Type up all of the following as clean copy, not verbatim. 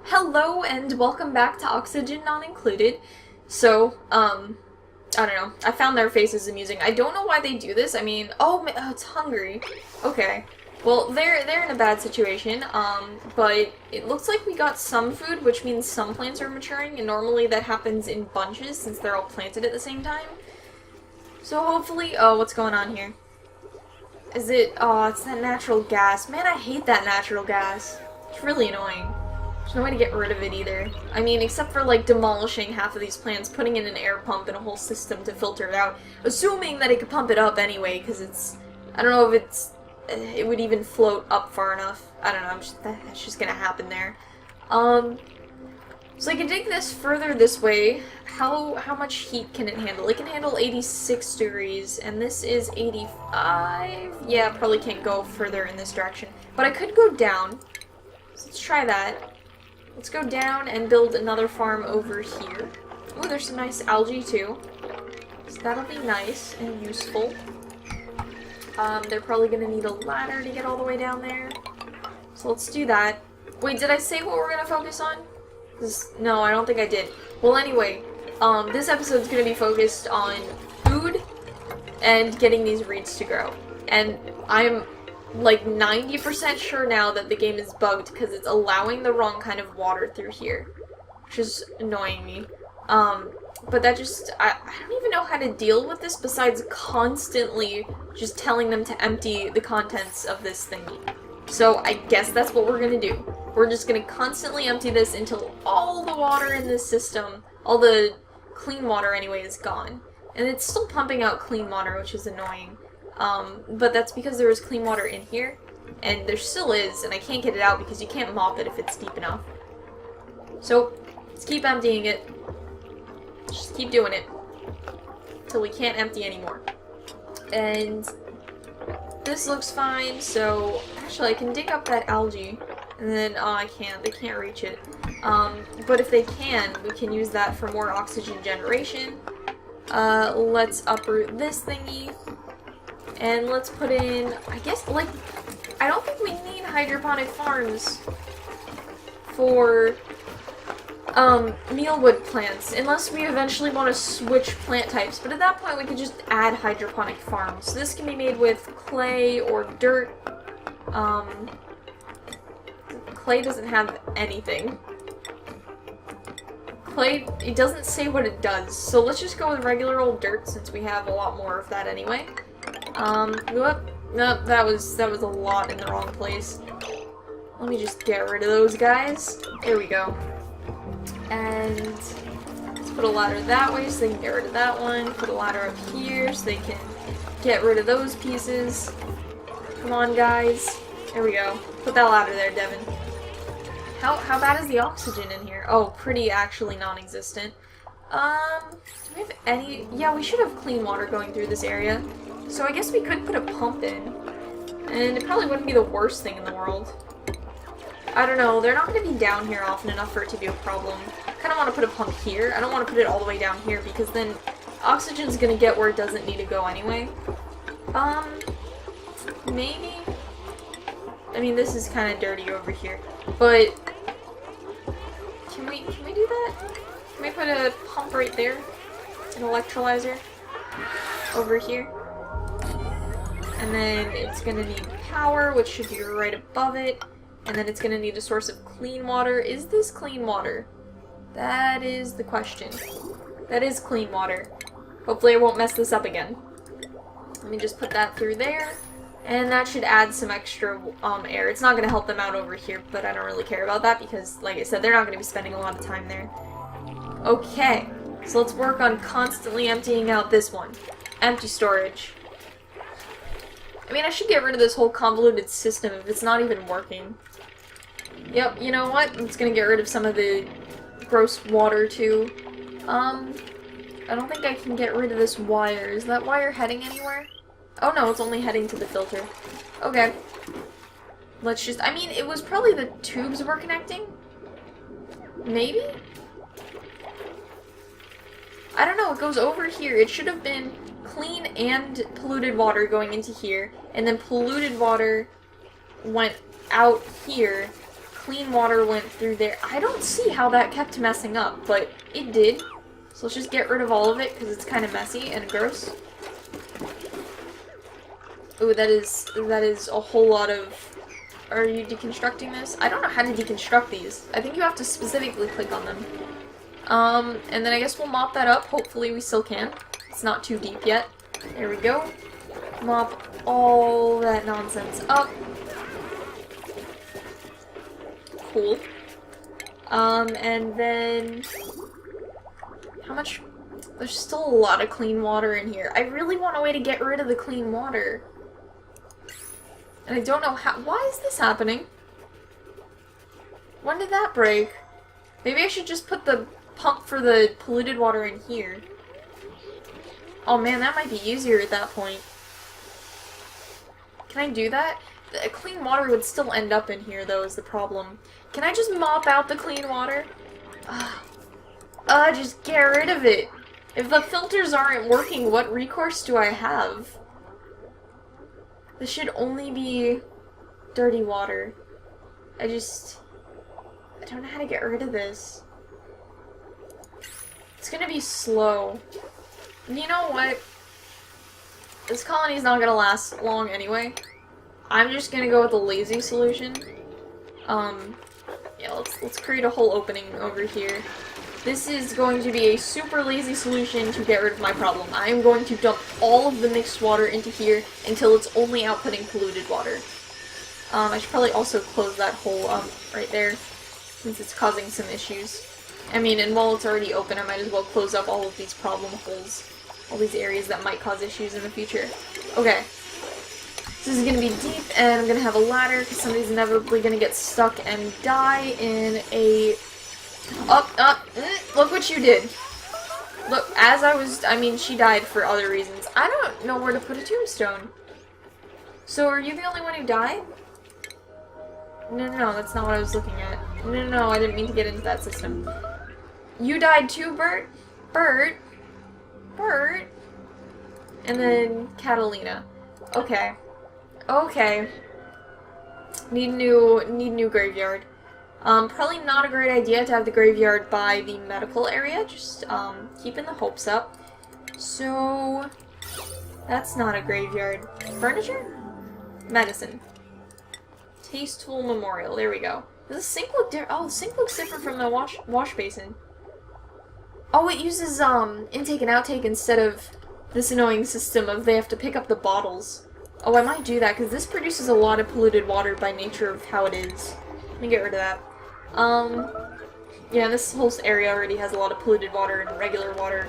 Hello and welcome back to Oxygen Not Included. So, I don't know. I found their faces amusing. I don't know why they do this. I mean, oh, it's hungry. Okay. Well, they're in a bad situation, but it looks like we got some food, which means some plants are maturing, and normally that happens in bunches since they're all planted at the same time. So hopefully, oh, what's going on here? Is it, oh, it's that natural gas. Man, I hate that natural gas. It's really annoying. There's no way to get rid of it either. I mean, except for like demolishing half of these plants, putting in an air pump and a whole system to filter it out, assuming that it could pump it up anyway, because it's, I don't know if it would even float up far enough. I don't know, that's just gonna happen there. So I can dig this further this way. How much heat can it handle? It can handle 86 degrees, and this is 85? Yeah, probably can't go further in this direction. But I could go down. So let's try that. Let's go down and build another farm over here. Oh, there's some nice algae too. So that'll be nice and useful. They're probably gonna need a ladder to get all the way down there. So let's do that. Wait, did I say what we're gonna focus on? No, I don't think I did. Well, anyway, this episode's gonna be focused on food and getting these reeds to grow. And I'm like 90% sure now that the game is bugged because it's allowing the wrong kind of water through here, which is annoying me. But that just, I don't even know how to deal with this besides constantly just telling them to empty the contents of this thingy. So I guess that's what we're gonna do. We're just gonna constantly empty this until all the water in this system, all the clean water anyway, is gone. And it's still pumping out clean water, which is annoying. But that's because there was clean water in here, and there still is, and I can't get it out because you can't mop it if it's deep enough. So, let's keep emptying it. Just keep doing it. Till we can't empty anymore. And this looks fine, so actually I can dig up that algae, and then, oh, I can't, they can't reach it. But if they can, we can use that for more oxygen generation. Let's uproot this thingy. And let's put in, I guess, like, I don't think we need hydroponic farms for, mealwood plants, unless we eventually want to switch plant types, but at that point we could just add hydroponic farms. So this can be made with clay or dirt. Clay doesn't have anything. Clay, it doesn't say what it does, so let's just go with regular old dirt since we have a lot more of that anyway. Whoop. No, that was a lot in the wrong place. Let me just get rid of those guys. There we go. And let's put a ladder that way so they can get rid of that one. Put a ladder up here so they can get rid of those pieces. Come on, guys. There we go. Put that ladder there, Devin. How bad is the oxygen in here? Oh, pretty actually non-existent. Do we have any? Yeah, we should have clean water going through this area. So I guess we could put a pump in, and it probably wouldn't be the worst thing in the world. I don't know, they're not going to be down here often enough for it to be a problem. I kind of want to put a pump here. I don't want to put it all the way down here because then oxygen's going to get where it doesn't need to go anyway. Maybe? I mean, this is kind of dirty over here, but can we do that? Can we put a pump right there? An electrolyzer over here? And then it's gonna need power, which should be right above it. And then it's gonna need a source of clean water. Is this clean water? That is the question. That is clean water. Hopefully I won't mess this up again. Let me just put that through there. And that should add some extra air. It's not gonna help them out over here, but I don't really care about that because, like I said, they're not gonna be spending a lot of time there. Okay, so let's work on constantly emptying out this one. Empty storage. I mean, I should get rid of this whole convoluted system if it's not even working. Yep, you know what? I'm just gonna get rid of some of the gross water, too. I don't think I can get rid of this wire. Is that wire heading anywhere? Oh no, it's only heading to the filter. Okay. Let's just, I mean, it was probably the tubes we're connecting? Maybe? I don't know, it goes over here. It should have been clean and polluted water going into here, and then polluted water went out here, clean water went through there. I don't see how that kept messing up, but it did. So let's just get rid of all of it, because it's kind of messy and gross. Ooh, that is a whole lot of... Are you deconstructing this? I don't know how to deconstruct these. I think you have to specifically click on them. And then I guess we'll mop that up. Hopefully we still can. It's not too deep yet. There we go. Mop all that nonsense up. Cool. And then... How much... There's still a lot of clean water in here. I really want a way to get rid of the clean water. And I don't know how... Why is this happening? When did that break? Maybe I should just put the pump for the polluted water in here. Oh man, that might be easier at that point. Can I do that? The clean water would still end up in here, though, is the problem. Can I just mop out the clean water? Just get rid of it. If the filters aren't working, what recourse do I have? This should only be dirty water. I don't know how to get rid of this. It's gonna be slow. You know what? This colony's not gonna last long anyway. I'm just gonna go with the lazy solution. Yeah, let's create a whole opening over here. This is going to be a super lazy solution to get rid of my problem. I am going to dump all of the mixed water into here until it's only outputting polluted water. I should probably also close that hole up right there, since it's causing some issues. I mean, and while it's already open, I might as well close up all of these problem holes. All these areas that might cause issues in the future. Okay. This is gonna be deep, and I'm gonna have a ladder, because somebody's inevitably gonna get stuck and die in a... Look what you did. Look, I mean, she died for other reasons. I don't know where to put a tombstone. So, are you the only one who died? No, that's not what I was looking at. No, I didn't mean to get into that system. You died too, Bert? Bert? And then Catalina. Okay. Need new graveyard. Probably not a great idea to have the graveyard by the medical area, just, keeping the hopes up. So, that's not a graveyard. Furniture? Medicine. Tasteful memorial, there we go. Does the sink look different? Oh, the sink looks different from the wash basin. Oh, it uses, intake and outtake instead of this annoying system of they have to pick up the bottles. Oh, I might do that, because this produces a lot of polluted water by nature of how it is. Let me get rid of that. Yeah, this whole area already has a lot of polluted water and regular water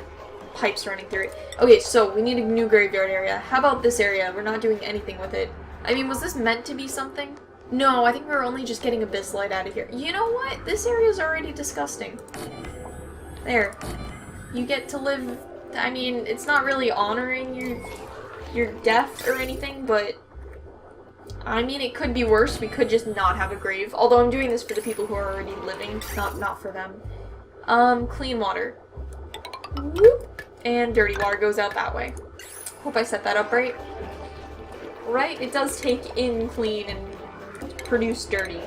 pipes running through it. Okay, so we need a new graveyard area. How about this area? We're not doing anything with it. I mean, was this meant to be something? No, I think we were only just getting abyss light out of here. You know what? This area is already disgusting. There. You get to live... I mean, it's not really honoring your death or anything, but... I mean, it could be worse. We could just not have a grave. Although I'm doing this for the people who are already living, not for them. Clean water. Whoop. And dirty water goes out that way. Hope I set that up right. Right? It does take in clean and produce dirty.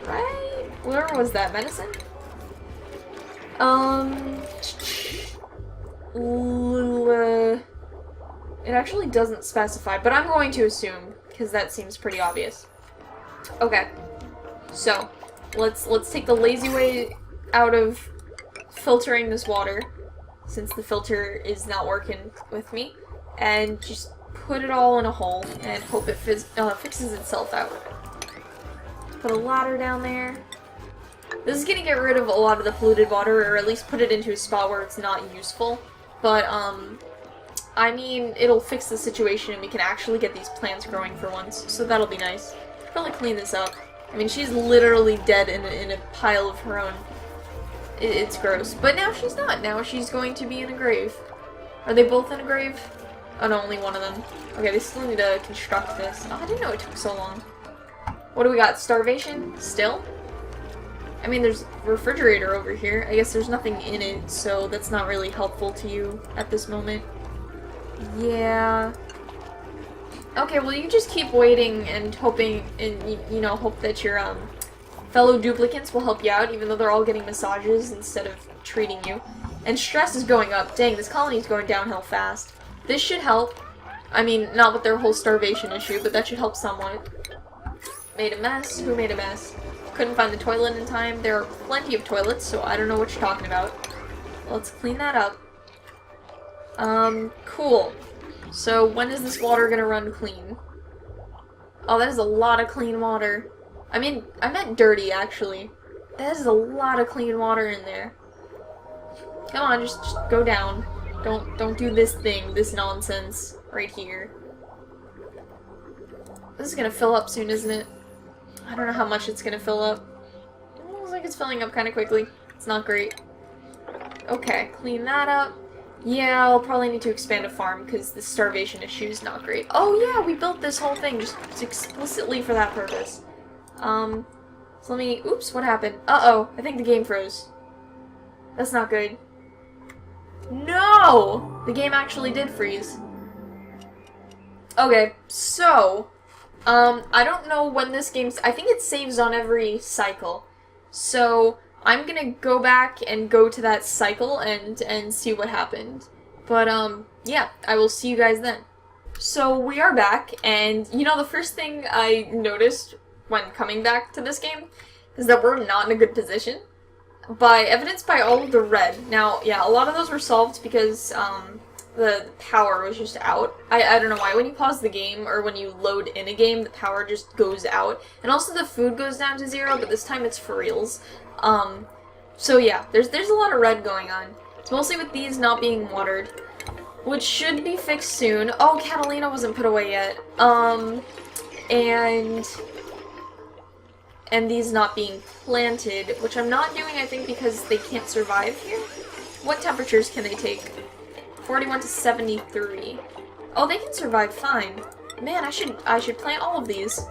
Right? Where was that? Medicine? It actually doesn't specify, but I'm going to assume, because that seems pretty obvious. Okay. So, let's take the lazy way out of filtering this water, since the filter is not working with me, and just put it all in a hole and hope it fixes itself out. Put a ladder down there. This is gonna get rid of a lot of the polluted water, or at least put it into a spot where it's not useful. But, I mean, it'll fix the situation and we can actually get these plants growing for once, so that'll be nice. Probably clean this up. I mean, she's literally dead in a pile of her own. It's gross. But now she's not. Now she's going to be in a grave. Are they both in a grave? Oh no, only one of them. Okay, they still need to construct this. Oh, I didn't know it took so long. What do we got? Starvation? Still? I mean, there's a refrigerator over here. I guess there's nothing in it, so that's not really helpful to you at this moment. Yeah. Okay, well, you just keep waiting and hoping, and, you know, hope that your, Fellow duplicants will help you out, even though they're all getting massages instead of treating you. And stress is going up. Dang, this colony is going downhill fast. This should help. I mean, not with their whole starvation issue, but that should help somewhat. Made a mess? Who made a mess? Couldn't find the toilet in time. There are plenty of toilets, so I don't know what you're talking about. Let's clean that up. Cool. So, when is this water gonna run clean? Oh, that is a lot of clean water. I mean, I meant dirty, actually. That is a lot of clean water in there. Come on, just go down. Don't do this thing, this nonsense, right here. This is gonna fill up soon, isn't it? I don't know how much it's gonna fill up. It looks like it's filling up kind of quickly. It's not great. Okay, clean that up. Yeah, I'll probably need to expand a farm because the starvation issue is not great. Oh yeah, we built this whole thing just explicitly for that purpose. So let me... Oops, what happened? Uh-oh, I think the game froze. That's not good. No! The game actually did freeze. Okay, so... I don't know when this game's... I think it saves on every cycle. So... I'm gonna go back and go to that cycle and see what happened. But, yeah, I will see you guys then. So, we are back, and, you know, the first thing I noticed when coming back to this game is that we're not in a good position. Evidenced by all of the red. Now, yeah, a lot of those were solved because, the power was just out. I don't know why. When you pause the game, or when you load in a game, the power just goes out. And also the food goes down to 0, but this time it's for reals. So yeah, there's a lot of red going on. It's mostly with these not being watered, which should be fixed soon. Oh, Catalina wasn't put away yet. And these not being planted, which I'm not doing, I think, because they can't survive here. What temperatures can they take? 41 to 73. Oh, they can survive fine. Man, I should plant all of these.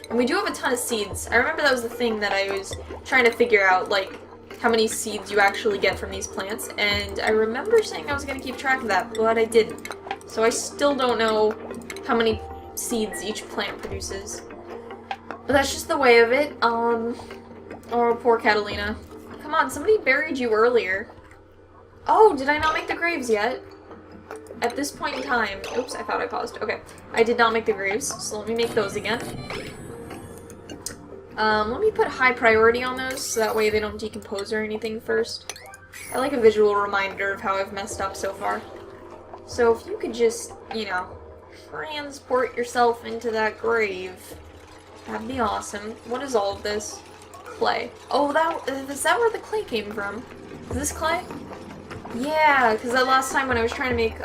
And we do have a ton of seeds. I remember that was the thing that I was trying to figure out, like, how many seeds you actually get from these plants. And I remember saying I was going to keep track of that, but I didn't. So I still don't know how many seeds each plant produces. But that's just the way of it. Oh, poor Catalina. Come on, somebody buried you earlier. Oh, did I not make the graves yet? At this point in time... Oops, I thought I paused. Okay. I did not make the graves, so let me make those again. Let me put high priority on those, so that way they don't decompose or anything first. I like a visual reminder of how I've messed up so far. So if you could just, you know, transport yourself into that grave, that'd be awesome. What is all of this? Clay. Oh, is that where the clay came from? Is this clay? Yeah, because that last time when I was trying to make,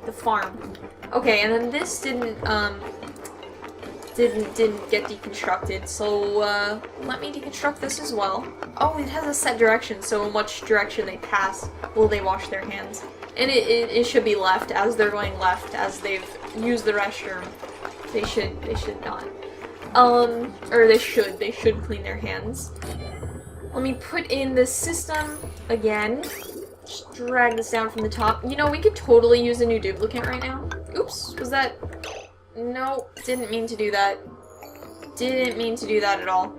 the farm. Okay, and then this didn't get deconstructed, so, let me deconstruct this as well. Oh, it has a set direction, so in which direction they pass will they wash their hands. And it should be left, as they're going left, as they've used the restroom. They should not. Or they should clean their hands. Let me put in the system again. Just drag this down from the top. You know, we could totally use a new duplicate right now. Oops, was that... No, didn't mean to do that. Didn't mean to do that at all.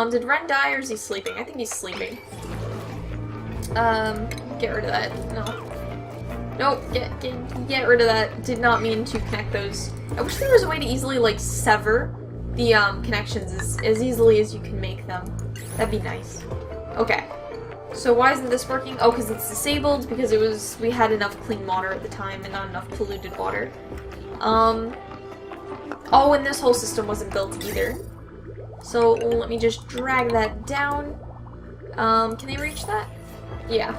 Did Ren die or is he sleeping? I think he's sleeping. Get rid of that. No. Nope, get rid of that. Did not mean to connect those. I wish there was a way to easily, like, sever the, connections as easily as you can make them. That'd be nice. Okay. So why isn't this working? Oh, because it's disabled, because we had enough clean water at the time and not enough polluted water. Oh, and this whole system wasn't built either. So let me just drag that down. Can they reach that? Yeah.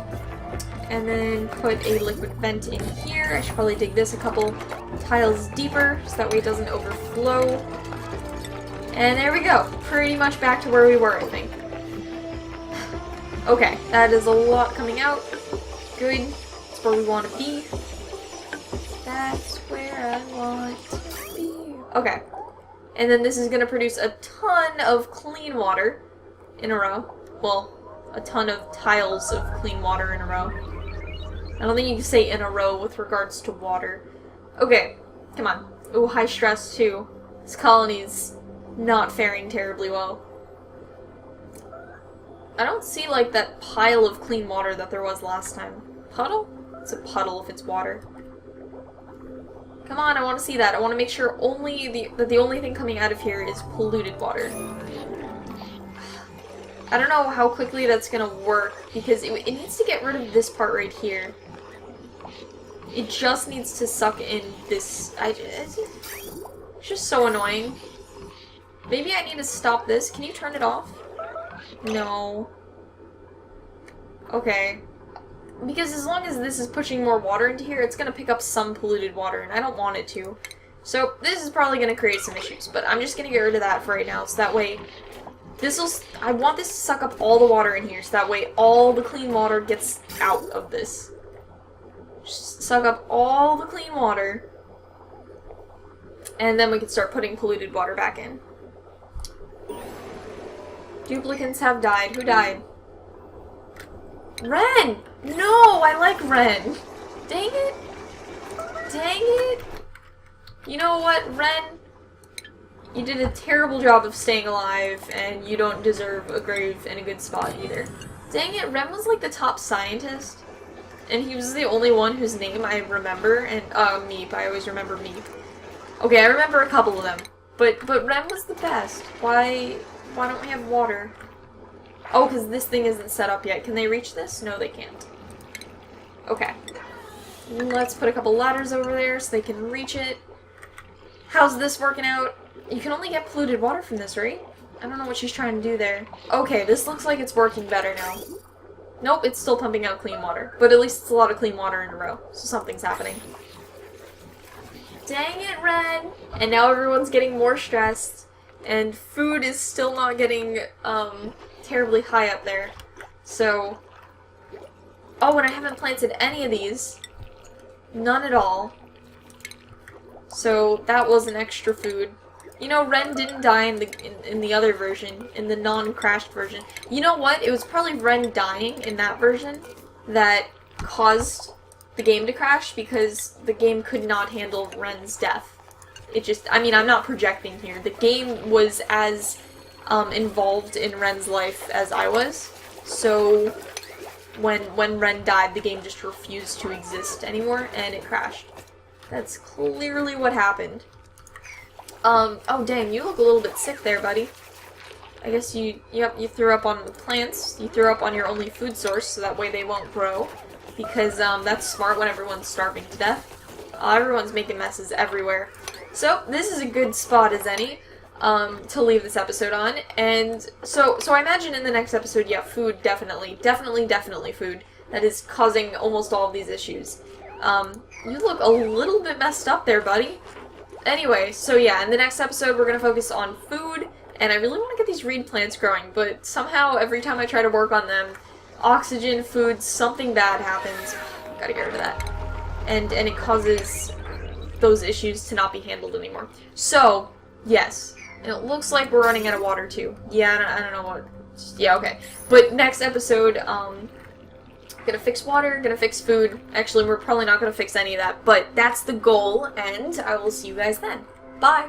And then put a liquid vent in here. I should probably dig this a couple tiles deeper, so that way it doesn't overflow. And there we go. Pretty much back to where we were, I think. Okay, that is a lot coming out. Good. That's where we want to be. That's where I want to be. Okay. And then this is going to produce a ton of clean water in a row. Well, a ton of tiles of clean water in a row. I don't think you can say in a row with regards to water. Okay, come on. Ooh, high stress too. This colony's not faring terribly well. I don't see, like, that pile of clean water that there was last time. Puddle? It's a puddle if it's water. Come on, I want to see that. I want to make sure that the only thing coming out of here is polluted water. I don't know how quickly that's going to work, because it needs to get rid of this part right here. It just needs to suck in this... It's just so annoying. Maybe I need to stop this. Can you turn it off? No. Okay. Because as long as this is pushing more water into here, it's going to pick up some polluted water, and I don't want it to. So this is probably going to create some issues, but I'm just going to get rid of that for right now, so that way... I want this to suck up all the water in here, so that way all the clean water gets out of this. Just suck up all the clean water, and then we can start putting polluted water back in. Duplicants have died. Who died? Ren! No! I like Ren! Dang it! Dang it! You know what, Ren? You did a terrible job of staying alive, and you don't deserve a grave in a good spot either. Dang it, Ren was like the top scientist, and he was the only one whose name I remember, and, Meep, I always remember Meep. Okay, I remember a couple of them, but Ren was the best. Why don't we have water? Oh, because this thing isn't set up yet. Can they reach this? No, they can't. Okay. Let's put a couple ladders over there so they can reach it. How's this working out? You can only get polluted water from this, right? I don't know what she's trying to do there. Okay, this looks like it's working better now. Nope, it's still pumping out clean water. But at least it's a lot of clean water in a row, so something's happening. Dang it, Ren! And now everyone's getting more stressed. And food is still not getting, terribly high up there. So... Oh, and I haven't planted any of these. None at all. So that was an extra food. You know, Ren didn't die in the other version, in the non-crashed version. You know what? It was probably Ren dying in that version that caused the game to crash, because the game could not handle Ren's death. It just, I mean, I'm not projecting here. The game was as involved in Ren's life as I was, so when Ren died, the game just refused to exist anymore, and it crashed. That's clearly what happened. Oh dang, you look a little bit sick there, buddy. I guess you threw up on the plants, you threw up on your only food source, so that way they won't grow, because, that's smart when everyone's starving to death. Everyone's making messes everywhere. So, this is a good spot as any, to leave this episode on, and so I imagine in the next episode, yeah, food, definitely food, that is causing almost all of these issues. You look a little bit messed up there, buddy. Anyway, so yeah, in the next episode we're going to focus on food, and I really want to get these reed plants growing, but somehow every time I try to work on them, oxygen, food, something bad happens. Gotta get rid of that. And it causes those issues to not be handled anymore. So, yes, and it looks like we're running out of water too. Yeah, I don't know what... Yeah, okay. But next episode, gonna fix water, gonna fix food. Actually, we're probably not gonna fix any of that, but that's the goal, and I will see you guys then. Bye!